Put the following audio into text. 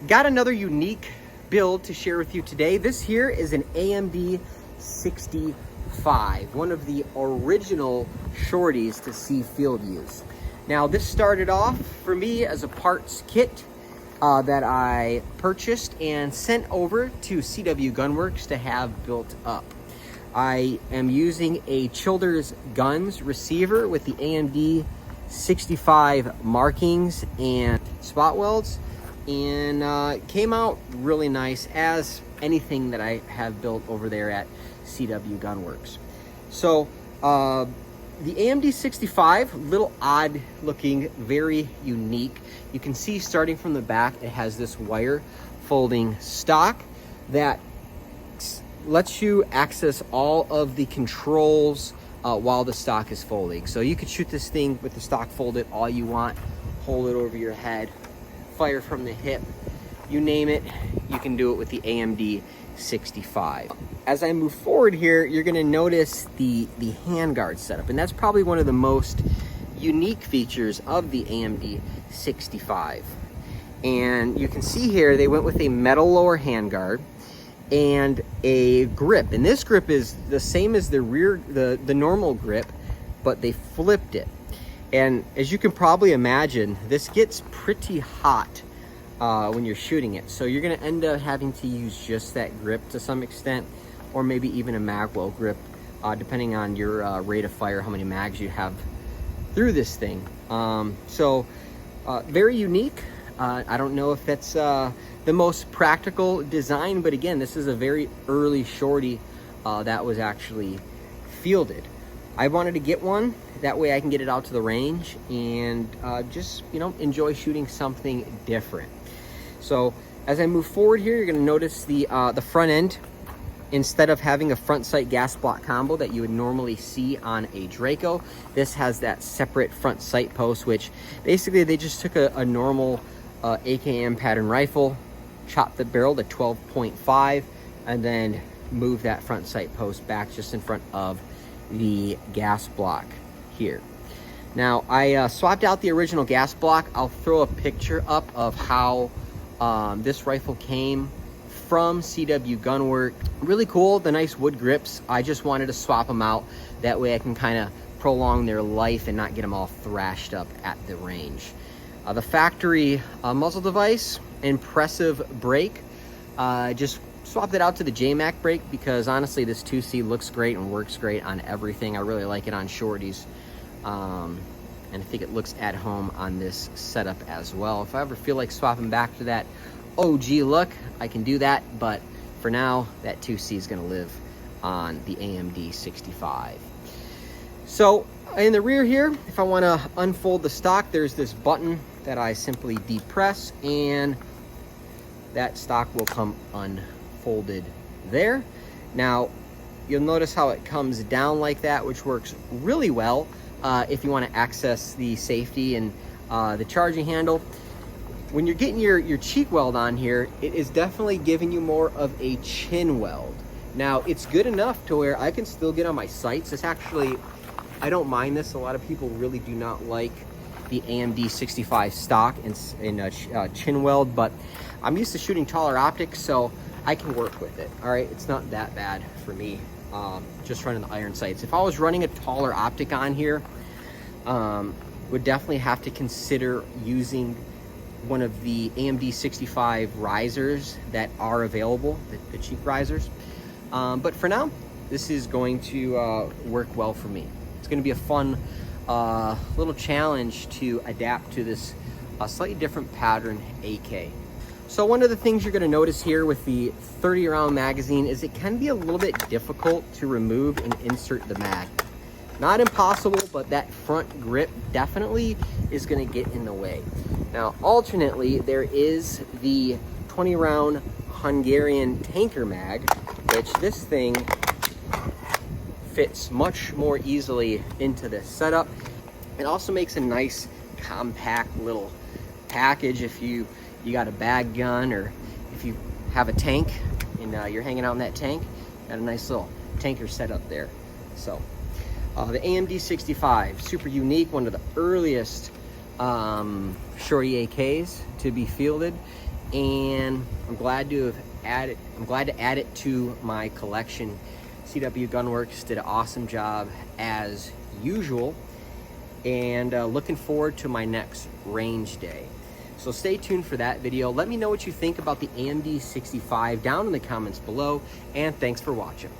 Got another unique build to share with you today. This here is an AMD-65, one of the original Shorties to see field use. Now this started off for me as a parts kit that I purchased and sent over to CW Gunwerks to have built up. I am using a Childers Guns receiver with the AMD-65 markings and spot welds, and it came out really nice, as anything that I have built over there at CW Gunwerks. So the AMD-65, little odd looking, very unique. You can see starting from the back, it has this wire folding stock that lets you access all of the controls while the stock is folding. So you could shoot this thing with the stock folded all you want, hold it over your head, fire from the hip, you name it, you can do it with the AMD-65. As I move forward here, you're gonna notice the handguard setup, and that's probably one of the most unique features of the AMD-65. And you can see here, they went with a metal lower handguard and a grip, and this grip is the same as the normal grip, but they flipped it. And as you can probably imagine, this gets pretty hot when you're shooting it, so you're going to end up having to use just that grip to some extent, or maybe even a magwell grip, depending on your rate of fire, how many mags you have through this thing. Very unique. I don't know if that's the most practical design, but again, this is a very early Shorty that was actually fielded. I wanted to get one, that way I can get it out to the range and just, you know, enjoy shooting something different. So as I move forward here, you're gonna notice the front end, instead of having a front sight gas block combo that you would normally see on a Draco, this has that separate front sight post, which basically they just took a normal AKM pattern rifle, chopped the barrel to 12.5, and then moved that front sight post back just in front of the gas block here. Now I swapped out the original gas block. I'll throw a picture up of how this rifle came from CW Gunwerks. Really cool, the nice wood grips. I just wanted to swap them out, that way I can kind of prolong their life and not get them all thrashed up at the range. The factory muzzle device, impressive brake. Just swapped it out to the JMac brake because honestly this 2C looks great and works great on everything. I really like it on Shorties, and I think it looks at home on this setup as well. If I ever feel like swapping back to that OG look, I can do that, but for now that 2C is going to live on the AMD-65. So in the rear here, if I want to unfold the stock, there's this button that I simply depress and that stock will come unfolded there. Now you'll notice how it comes down like that, which works really well if you want to access the safety and the charging handle. When you're getting your cheek weld on here, it is definitely giving you more of a chin weld. Now it's good enough to where I can still get on my sights. It's actually, I don't mind this. A lot of people really do not like the AMD-65 stock in chin weld, but I'm used to shooting taller optics, so I can work with it. All right, it's not that bad for me, just running the iron sights. If I was running a taller optic on here, would definitely have to consider using one of the AMD-65 risers that are available, the cheek risers. But for now, this is going to work well for me. It's going to be a fun little challenge to adapt to this slightly different pattern AK. So one of the things you're going to notice here with the 30 round magazine is it can be a little bit difficult to remove and insert the mag. Not impossible, but that front grip definitely is going to get in the way. Now alternately, there is the 20 round Hungarian tanker mag, which this thing fits much more easily into this setup. It also makes a nice compact little package if you got a bag gun, or if you have a tank and you're hanging out in that tank, got a nice little tanker setup there. So the AMD-65, super unique, one of the earliest Shorty AKs to be fielded. and I'm glad to add it to my collection. CW Gunwerks did an awesome job as usual, and looking forward to my next range day. So stay tuned for that video. Let me know what you think about the AMD-65 down in the comments below, and thanks for watching.